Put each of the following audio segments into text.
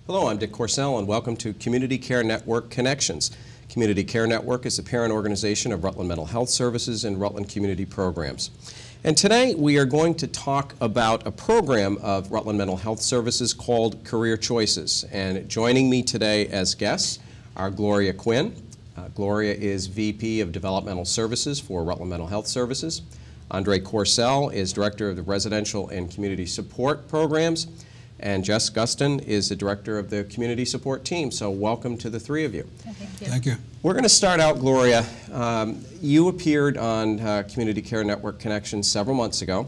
Hello, I'm Dick Courcelle, and welcome to Community Care Network Connections. Community Care Network is the parent organization of Rutland Mental Health Services and Rutland Community Programs. And today we are going to talk about a program of Rutland Mental Health Services called Career Choices. And joining me today as guests are Gloria Quinn. Gloria is VP of Developmental Services for Rutland Mental Health Services. Andre Courcelle is Director of the Residential and Community Support Programs. And Jessalyn Gustin is the Director of the Community Support Team. So welcome to the three of you. Thank you. Thank you. We're going to start out, Gloria. You appeared on Community Care Network Connections several months ago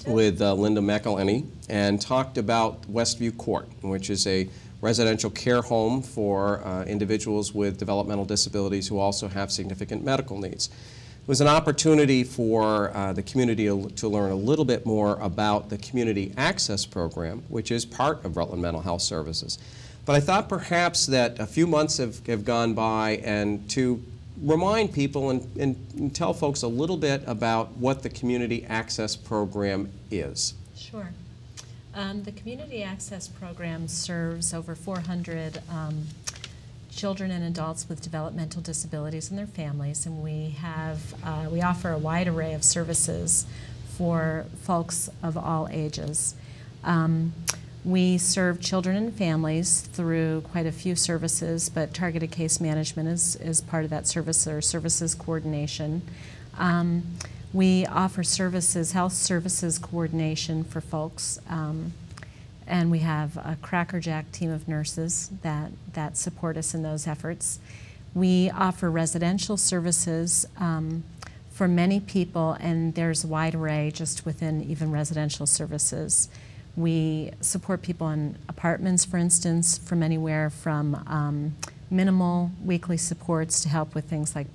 with Linda McElhenney and talked about Westview Court, which is a residential care home for individuals with developmental disabilities who also have significant medical needs. It was an opportunity for the community to learn a little bit more about the Community Access Program, which is part of Rutland Mental Health Services. But I thought perhaps that a few months have gone by, and to remind people and tell folks a little bit about what the Community Access Program is. Sure. The Community Access Program serves over 400 children and adults with developmental disabilities and their families, and we offer a wide array of services for folks of all ages. We serve children and families through quite a few services, but targeted case management is part of that service, or services coordination. We offer services, health services coordination for folks, and we have a crackerjack team of nurses that support us in those efforts. We offer residential services for many people, and there's a wide array just within even residential services. We support people in apartments, for instance, from anywhere from minimal weekly supports to help with things like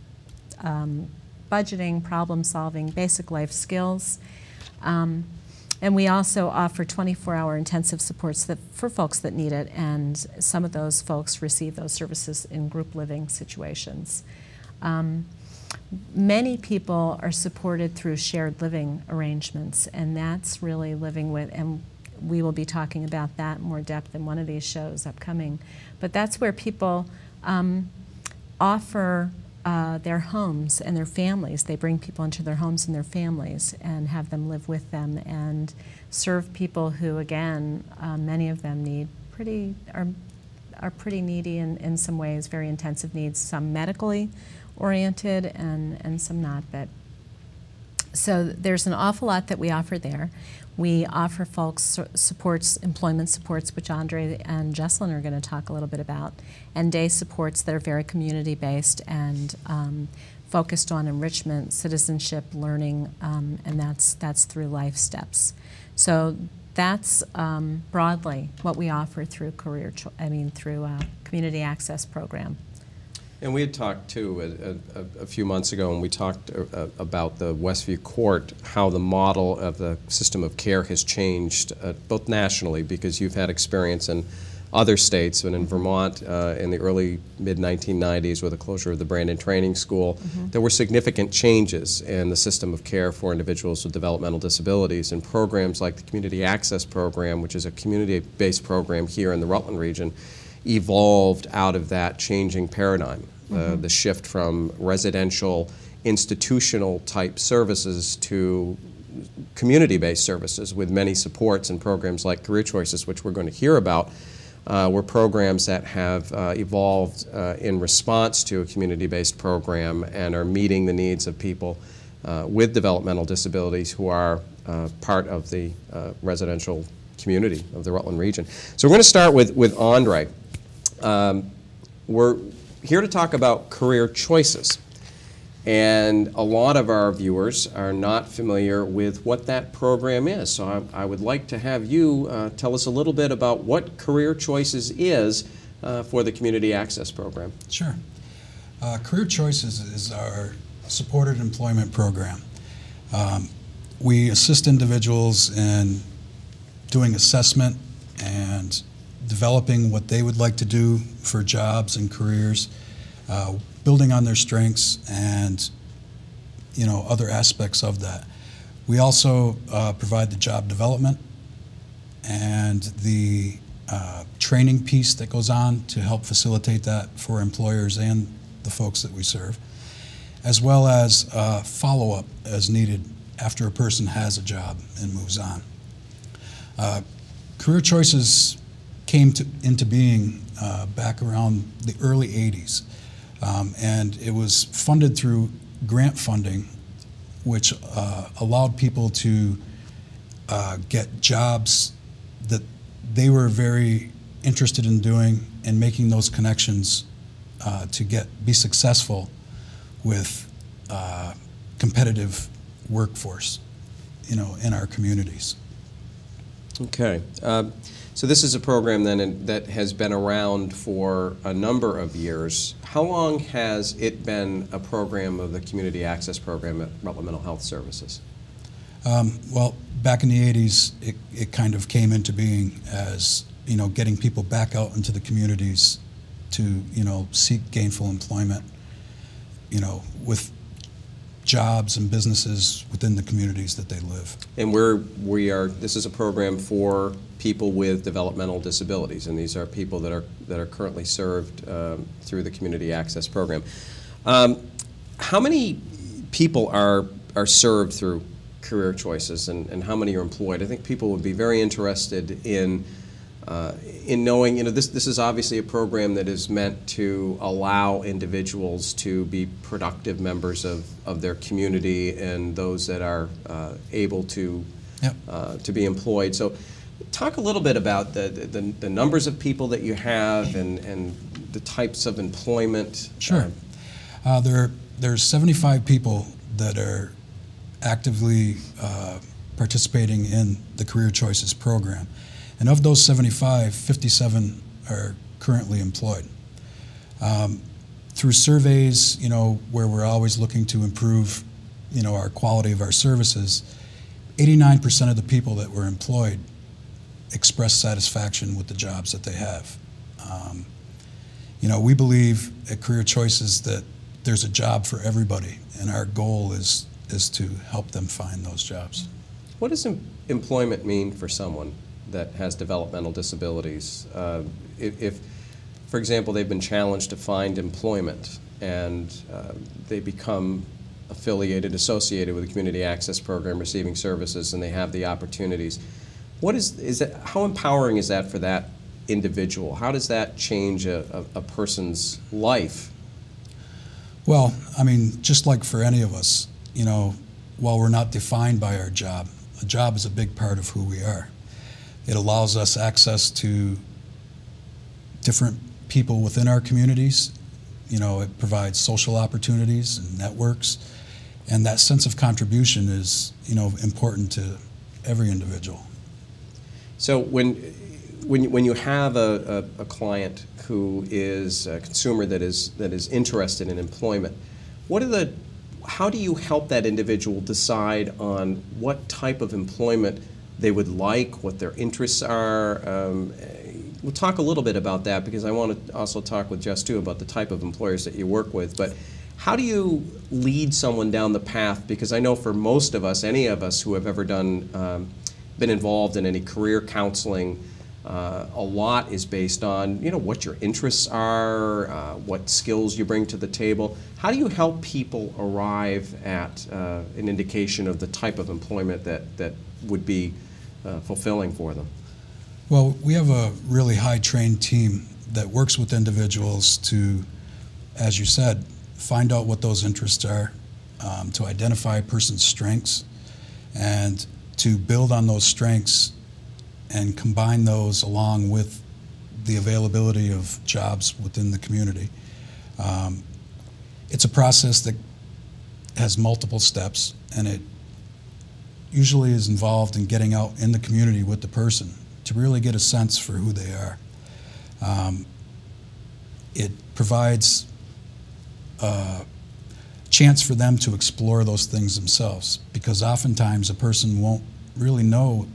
budgeting, problem solving, basic life skills. And we also offer 24-hour intensive supports for folks that need it, and some of those folks receive those services in group living situations. Many people are supported through shared living arrangements, and that's really living with, and we will be talking about that in more depth in one of these shows upcoming. But that's where people offer their homes and their families. They bring people into their homes and their families and have them live with them and serve people who, again, many of them are pretty needy in some ways, very intensive needs, some medically oriented and some not. But so there's an awful lot that we offer there. We offer folks supports, employment supports, which Andre and Jessalyn are going to talk a little bit about, and day supports that are very community-based and focused on enrichment, citizenship, learning, and that's through life steps. So that's broadly what we offer through Community Access Program. And we had talked, too, a few months ago, and we talked about the Westview Court, how the model of the system of care has changed, both nationally, because you've had experience in other states, and in Vermont in the early mid-1990s with the closure of the Brandon Training School, there were significant changes in the system of care for individuals with developmental disabilities, and programs like the Community Access Program, which is a community-based program here in the Rutland region, evolved out of that changing paradigm, the shift from residential, institutional type services to community-based services with many supports and programs like Career Choices, which we're going to hear about, were programs that have evolved in response to a community-based program and are meeting the needs of people with developmental disabilities who are part of the residential community of the Rutland region. So we're going to start with Andre. We're here to talk about Career Choices, and a lot of our viewers are not familiar with what that program is. So I would like to have you tell us a little bit about what Career Choices is for the Community Access Program. Sure. Career Choices is our supported employment program. We assist individuals in doing assessment and developing what they would like to do for jobs and careers, building on their strengths and other aspects of that. We also provide the job development and the training piece that goes on to help facilitate that for employers and the folks that we serve, as well as follow-up as needed after a person has a job and moves on. Career Choices came into being back around the early 80s, and it was funded through grant funding, which allowed people to get jobs that they were very interested in doing and making those connections to be successful with competitive workforce, in our communities. Okay. So this is a program then that has been around for a number of years. How long has it been a program of the Community Access Program at Rutland Mental Health Services? Well, back in the 80s, it kind of came into being as, getting people back out into the communities to, seek gainful employment, with jobs and businesses within the communities that they live. And this is a program for people with developmental disabilities, and these are people that are currently served through the Community Access Program. How many people are served through Career Choices, and how many are employed? I think people would be very interested in knowing, this is obviously a program that is meant to allow individuals to be productive members of their community and those that are able to be employed. So talk a little bit about the numbers of people that you have and the types of employment. Sure. There's 75 people that are actively participating in the Career Choices program. And of those 75, 57 are currently employed. Through surveys, where we're always looking to improve, our quality of our services, 89% of the people that were employed express satisfaction with the jobs that they have. We believe at Career Choices that there's a job for everybody, and our goal is to help them find those jobs. What does employment mean for someone that has developmental disabilities? If, for example, they've been challenged to find employment and they become associated with the Community Access Program, receiving services, and they have the opportunities, how empowering is that for that individual? How does that change a person's life? Well, just like for any of us, while we're not defined by our job, a job is a big part of who we are. It allows us access to different people within our communities. It provides social opportunities and networks, and that sense of contribution is, important to every individual. So when you have a client who is a consumer that is interested in employment, how do you help that individual decide on what type of employment they would like, what their interests are? We'll talk a little bit about that, because I want to also talk with Jess too about the type of employers that you work with. But how do you lead someone down the path? Because I know for most of us, any of us who have ever been involved in any career counseling, a lot is based on what your interests are, what skills you bring to the table. How do you help people arrive at an indication of the type of employment that would be fulfilling for them? Well, we have a really high-trained team that works with individuals to, as you said, find out what those interests are, to identify a person's strengths, and to build on those strengths and combine those along with the availability of jobs within the community. It's a process that has multiple steps, and it usually is involved in getting out in the community with the person to really get a sense for who they are. It provides a chance for them to explore those things themselves, because oftentimes a person won't really know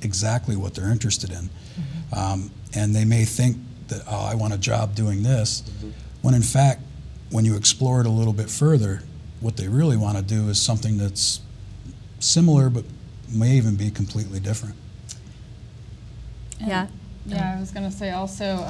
exactly what they're interested in. And they may think that, oh, I want a job doing this, when in fact, when you explore it a little bit further, what they really want to do is something that's similar but may even be completely different. Yeah. Yeah, I was going to say also,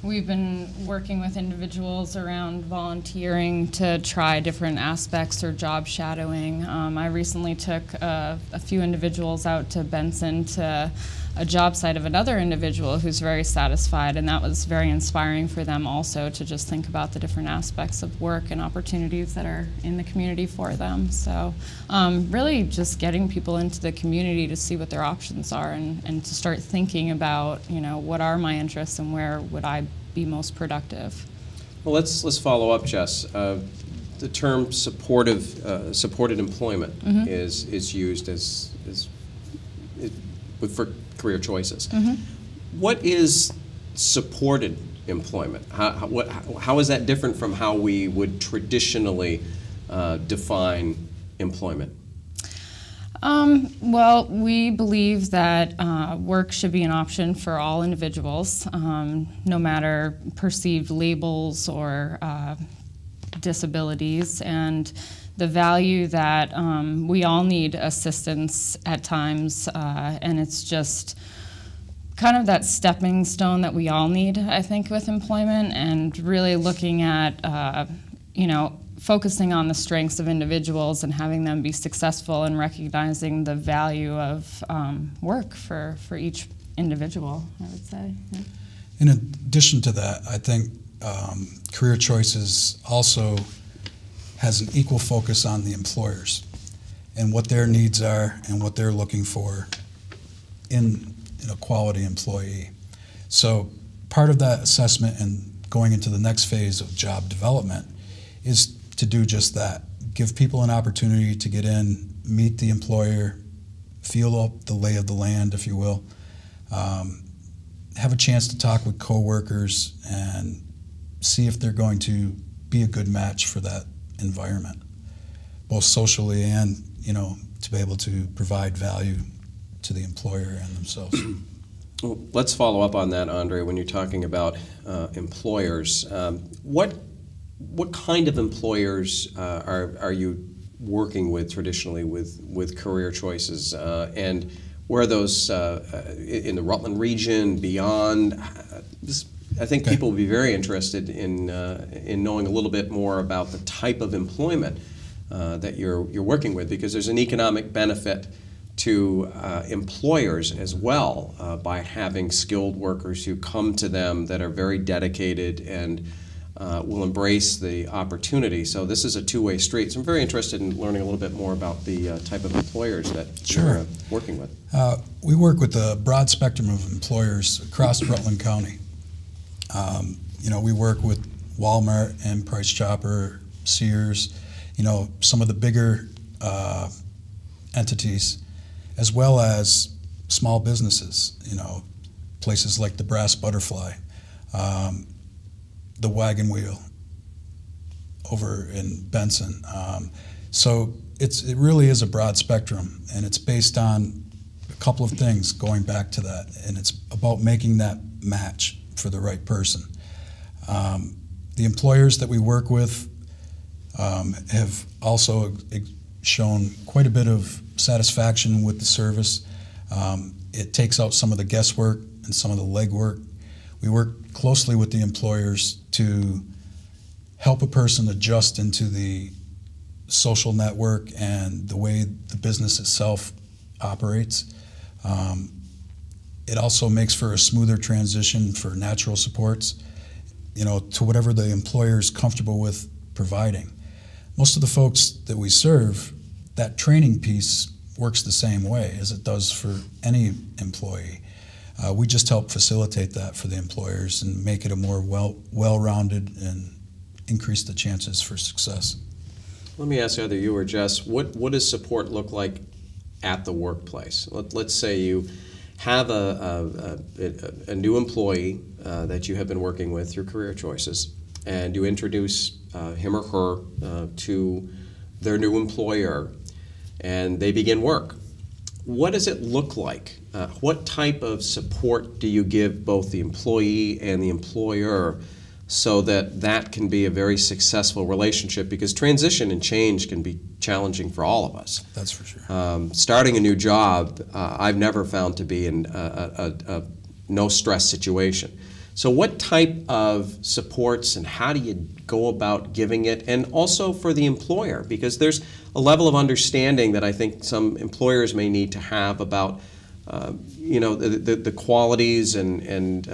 we've been working with individuals around volunteering to try different aspects or job shadowing. I recently took a few individuals out to Benson to a job site of another individual who's very satisfied, and that was very inspiring for them also to just think about the different aspects of work and opportunities that are in the community for them. So really just getting people into the community to see what their options are and to start thinking about, you know, what are my interests and where would I be most productive. Well, let's follow up, Jess. The term supported employment is used for career choices. What is supported employment? How is that different from how we would traditionally define employment? Well, we believe that work should be an option for all individuals, no matter perceived labels or disabilities, and the value that we all need assistance at times, and it's just kind of that stepping stone that we all need, I think, with employment, and really looking at, you know, focusing on the strengths of individuals and having them be successful and recognizing the value of work for each individual, I would say. Yeah. In addition to that, I think career choices also has an equal focus on the employers and what their needs are and what they're looking for in a quality employee. So part of that assessment and going into the next phase of job development is to do just that. Give people an opportunity to get in, meet the employer, feel the lay of the land, if you will, have a chance to talk with coworkers and see if they're going to be a good match for that environment, both socially and, you know, to be able to provide value to the employer and themselves. Well, let's follow up on that, Andre. When you're talking about employers, what kind of employers are you working with traditionally with career choices, and where are those in the Rutland region, beyond? I think people will be very interested in knowing a little bit more about the type of employment that you're working with, because there's an economic benefit to employers as well by having skilled workers who come to them that are very dedicated and will embrace the opportunity. So this is a two-way street. So I'm very interested in learning a little bit more about the type of employers that you're working with. We work with a broad spectrum of employers across Rutland County. You know, we work with Walmart and Price Chopper, Sears, you know, some of the bigger entities, as well as small businesses, you know, places like the Brass Butterfly, the Wagon Wheel over in Benson. So it really is a broad spectrum, and it's based on a couple of things going back to that, and it's about making that match for the right person. The employers that we work with have also shown quite a bit of satisfaction with the service. It takes out some of the guesswork and some of the legwork. We work closely with the employers to help a person adjust into the social network and the way the business itself operates. It also makes for a smoother transition for natural supports, you know, to whatever the employer is comfortable with providing. Most of the folks that we serve, that training piece works the same way as it does for any employee. We just help facilitate that for the employers and make it a more well-rounded and increase the chances for success. Let me ask either you or Jess, what does support look like at the workplace? Let's say you have a new employee that you have been working with through career choices, and you introduce him or her to their new employer, and they begin work. What does it look like? What type of support do you give both the employee and the employer so that that can be a very successful relationship? Because transition and change can be challenging for all of us. That's for sure. Starting a new job, I've never found to be a no stress situation. So what type of supports and how do you go about giving it, and also for the employer, because there's a level of understanding that I think some employers may need to have about the qualities and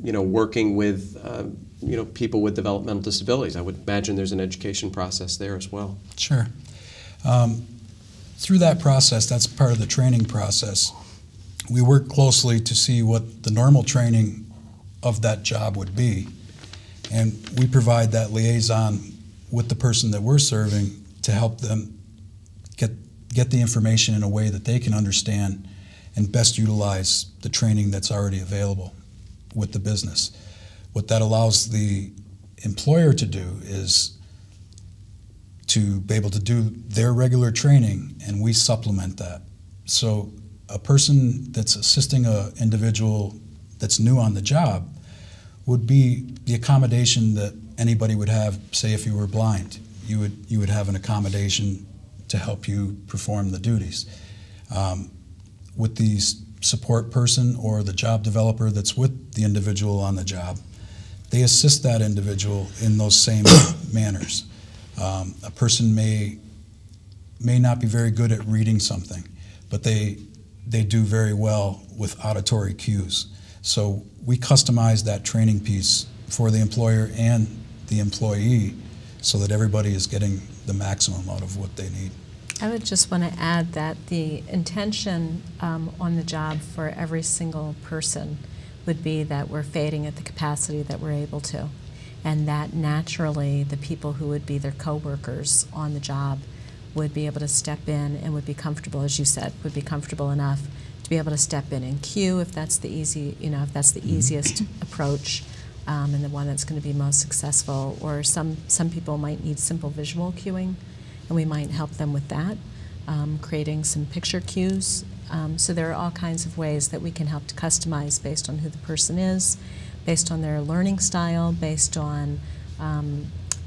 working with people with developmental disabilities. I would imagine there's an education process there as well. Sure. Through that process, that's part of the training process. We work closely to see what the normal training of that job would be, and we provide that liaison with the person that we're serving to help them get the information in a way that they can understand and best utilize the training that's already available with the business. What that allows the employer to do is to be able to do their regular training, and we supplement that. So a person that's assisting an individual that's new on the job would be the accommodation that anybody would have, say if you were blind. You would have an accommodation to help you perform the duties. With the support person or the job developer that's with the individual on the job, they assist that individual in those same manners. A person may not be very good at reading something, but they do very well with auditory cues. So we customize that training piece for the employer and the employee so that everybody is getting the maximum out of what they need. I would just want to add that the intention on the job for every single person would be that we're fading at the capacity that we're able to, and that naturally the people who would be their coworkers on the job would be able to step in and would be comfortable, as you said, would be comfortable enough to be able to step in and cue if that's the easiest approach, and the one that's going to be most successful. Or some people might need simple visual cueing, and we might help them with that, creating some picture cues. So there are all kinds of ways that we can help to customize based on who the person is, based on their learning style, based on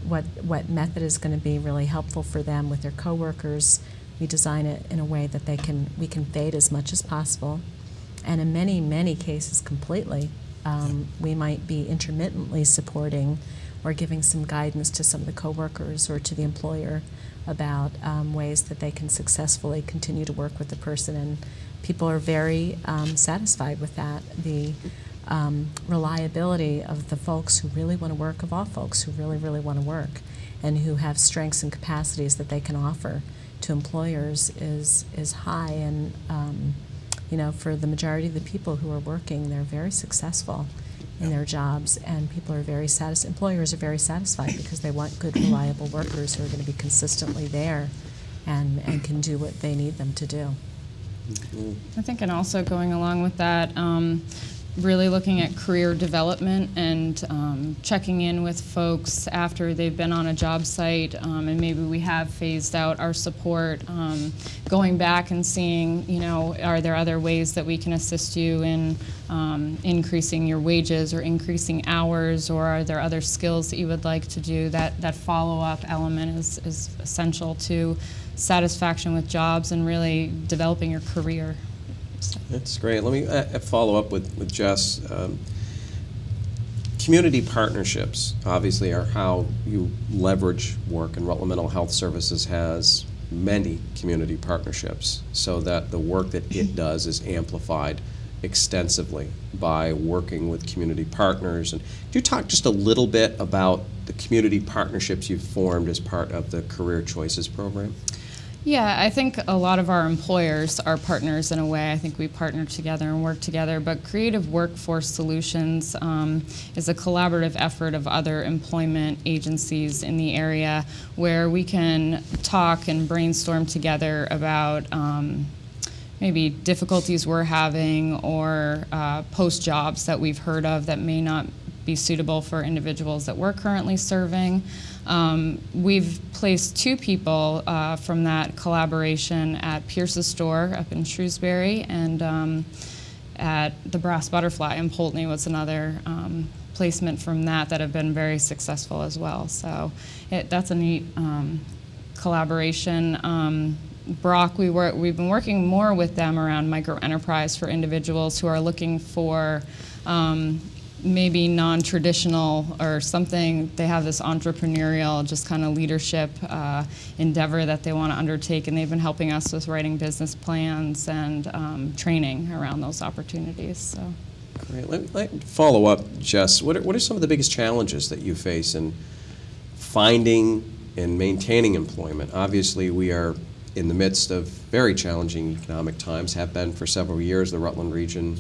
what method is going to be really helpful for them with their coworkers. We design it in a way that we can fade as much as possible, and in many, many cases completely. We might be intermittently supporting or giving some guidance to some of the coworkers or to the employer about ways that they can successfully continue to work with the person, and people are very satisfied with that. The reliability of the folks who really want to work, of all folks who really, really want to work and who have strengths and capacities that they can offer to employers is high, and for the majority of the people who are working, they're very successful in their jobs, and people are very employers are very satisfied because they want good, reliable workers who are going to be consistently there and can do what they need them to do. I think, and also going along with that, really looking at career development and checking in with folks after they've been on a job site, and maybe we have phased out our support, going back and seeing, are there other ways that we can assist you in increasing your wages or increasing hours, or are there other skills that you would like to do? That follow-up element is essential to satisfaction with jobs and really developing your career. That's great. Let me follow up with Jess. Community partnerships obviously are how you leverage work, and Rutland Mental Health Services has many community partnerships so that the work that it does is amplified extensively by working with community partners. And could you talk just a little bit about the community partnerships you've formed as part of the Career Choices program? Yeah, I think a lot of our employers are partners in a way. I think we partner together and work together, but Creative Workforce Solutions is a collaborative effort of other employment agencies in the area where we can talk and brainstorm together about maybe difficulties we're having or post jobs that we've heard of that may not be suitable for individuals that we're currently serving. We've placed 2 people from that collaboration at Pierce's store up in Shrewsbury, and at the Brass Butterfly in Poultney was another placement from that have been very successful as well. So that's a neat collaboration. Brock, we've been working more with them around micro-enterprise for individuals who are looking for maybe non-traditional or something. They have this entrepreneurial, just kind of leadership endeavor that they want to undertake, and they've been helping us with writing business plans and training around those opportunities. So. Great. Let me follow up, Jess. What are some of the biggest challenges that you face in finding and maintaining employment? Obviously, we are in the midst of very challenging economic times, have been for several years. The Rutland region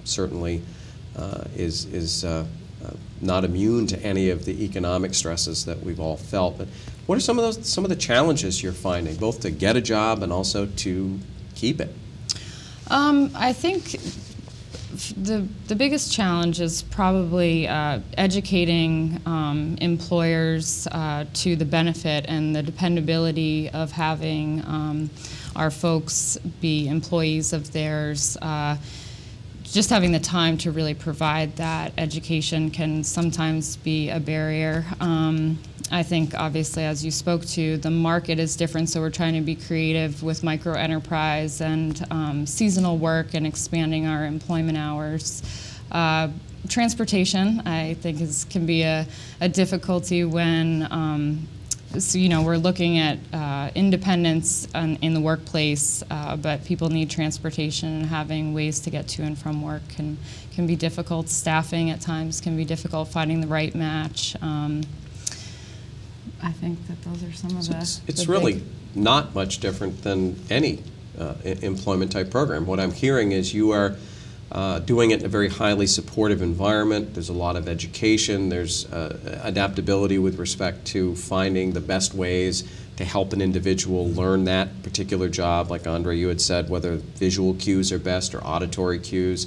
certainly is not immune to any of the economic stresses that we've all felt. But what are some of the challenges you're finding, both to get a job and also to keep it? I think the biggest challenge is probably educating employers to the benefit and the dependability of having our folks be employees of theirs. Just having the time to really provide that education can sometimes be a barrier. I think, obviously, as you spoke to, the market is different, so we're trying to be creative with micro-enterprise and seasonal work and expanding our employment hours. Transportation, I think, can be a difficulty when so, we're looking at independence in the workplace, but people need transportation, and having ways to get to and from work can be difficult. Staffing at times can be difficult, finding the right match. I think that those are some of It's really not much different than any employment type program. What I'm hearing is you are doing it in a very highly supportive environment. There's a lot of education. There's adaptability with respect to finding the best ways to help an individual learn that particular job. Like Andre, you had said, whether visual cues are best or auditory cues.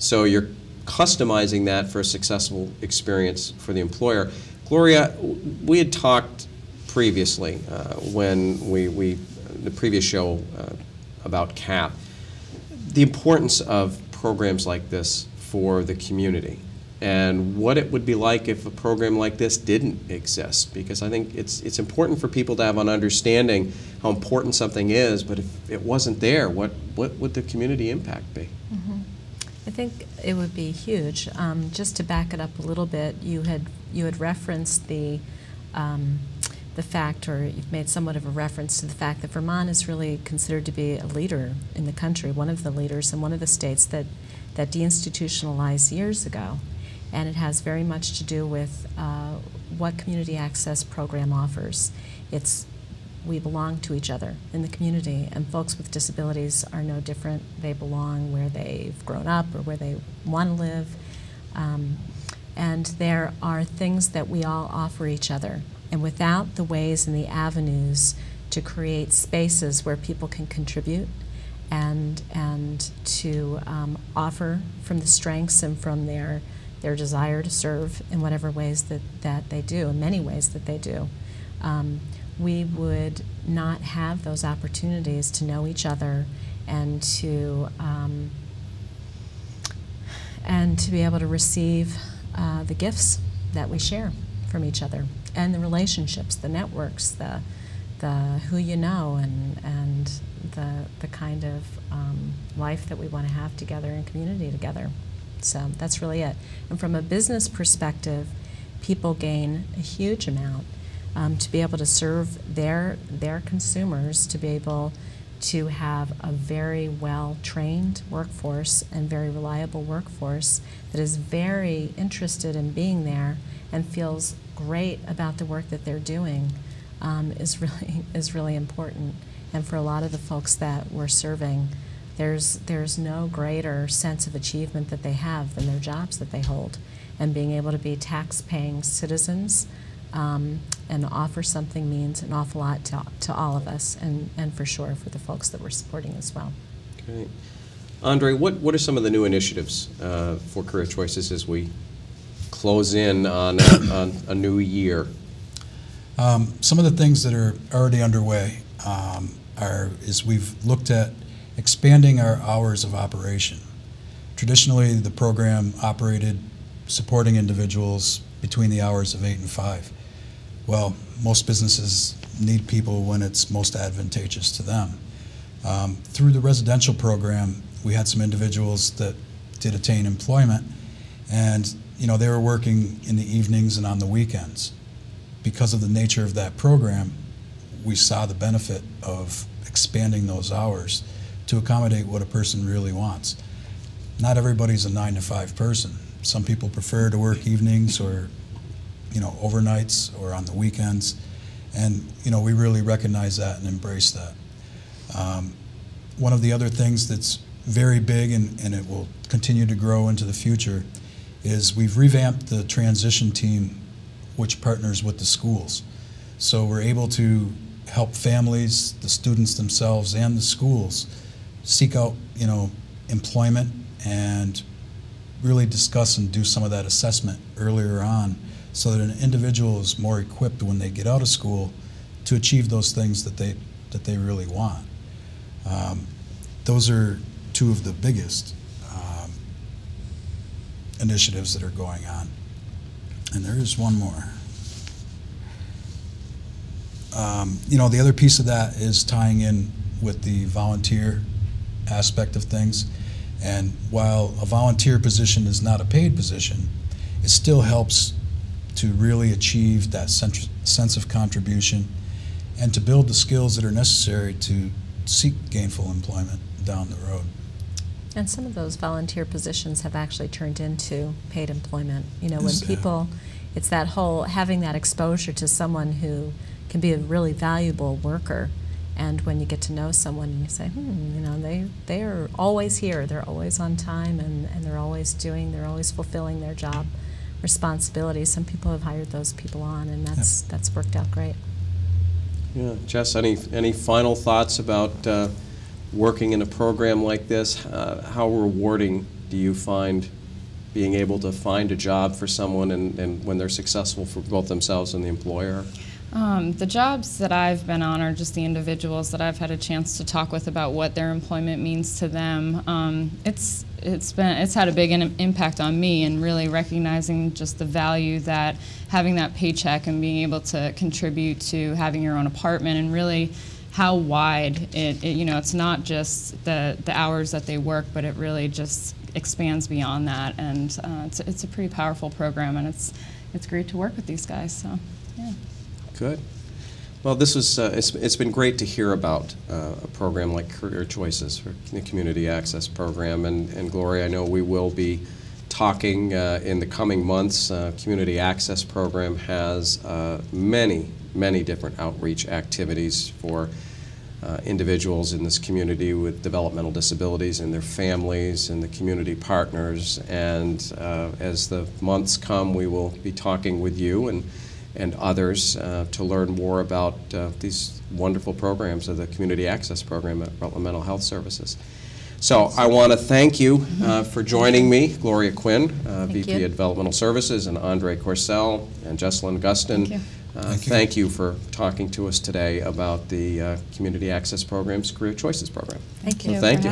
So you're customizing that for a successful experience for the employer. Gloria, we had talked previously when the previous show about CAP, the importance of programs like this for the community and what it would be like if a program like this didn't exist, because I think it's important for people to have an understanding how important something is, but if it wasn't there, what would the community impact be? Mm-hmm. I think it would be huge. Just to back it up a little bit, you had referenced the fact, or you've made somewhat of a reference to the fact that Vermont is really considered to be a leader in the country, one of the leaders, and one of the states that deinstitutionalized years ago. And it has very much to do with what community access program offers. We belong to each other in the community, and folks with disabilities are no different. They belong where they've grown up or where they want to live. And there are things that we all offer each other. And without the ways and the avenues to create spaces where people can contribute and to offer from the strengths and from their desire to serve in whatever ways that they do, in many ways that they do, we would not have those opportunities to know each other and to be able to receive the gifts that we share from each other, and the relationships, the networks, the who you know, and the kind of life that we want to have together and community together. So that's really it. And from a business perspective, people gain a huge amount to be able to serve their consumers, to be able to have a very well-trained workforce and very reliable workforce that is very interested in being there and feels great about the work that they're doing is really important. And for a lot of the folks that we're serving, there's no greater sense of achievement that they have than their jobs that they hold, and being able to be tax-paying citizens and offer something means an awful lot to all of us, and for sure for the folks that we're supporting as well. Okay. Andre, what are some of the new initiatives for Career Choices as we close in on a new year? Some of the things that are already underway is we've looked at expanding our hours of operation. Traditionally, the program operated supporting individuals between the hours of 8 and 5. Well, most businesses need people when it's most advantageous to them. Through the residential program, we had some individuals that did attain employment, and they were working in the evenings and on the weekends. Because of the nature of that program, we saw the benefit of expanding those hours to accommodate what a person really wants. Not everybody's a 9-to-5 person. Some people prefer to work evenings or overnights or on the weekends, and we really recognize that and embrace that. One of the other things that's very big, and it will continue to grow into the future, is we've revamped the transition team which partners with the schools. So we're able to help families, the students themselves, and the schools seek out employment and really discuss and do some of that assessment earlier on, so that an individual is more equipped when they get out of school to achieve those things that they really want. Those are two of the biggest initiatives that are going on. And there is one more. The other piece of that is tying in with the volunteer aspect of things. And while a volunteer position is not a paid position, it still helps to really achieve that sense of contribution and to build the skills that are necessary to seek gainful employment down the road. And some of those volunteer positions have actually turned into paid employment. When people, it's that whole having that exposure to someone who can be a really valuable worker, and when you get to know someone and you say, they are always here, they're always on time, and they're always fulfilling their job responsibilities. Some people have hired those people on, and that's worked out great. Yeah, Jess, any final thoughts about working in a program like this? How rewarding do you find being able to find a job for someone and when they're successful for both themselves and the employer? The jobs that I've been on are just the individuals that I've had a chance to talk with about what their employment means to them. It's had a big impact on me, and really recognizing just the value that having that paycheck and being able to contribute to having your own apartment, and really how wide it's not just the hours that they work, but it really just expands beyond that, and it's a pretty powerful program, and it's great to work with these guys. So yeah. Good. Well, this was it's been great to hear about a program like Career Choices, for the Community Access Program, and Gloria, I know we will be talking in the coming months. Community Access Program has many different outreach activities for individuals in this community with developmental disabilities and their families and the community partners, and as the months come, we will be talking with you and others to learn more about these wonderful programs of the Community Access Program at Rutland Mental Health Services. So I want to thank you for joining me, Gloria Quinn, VP of Developmental Services, and Andre Courcelle and Jessalyn Gustin. Thank you for talking to us today about the Community Access Program's Career Choices Program. Thank you. So thank you.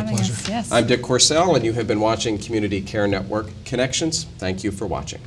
Yes. I'm Dick Courcelle, and you have been watching Community Care Network Connections. Thank you for watching.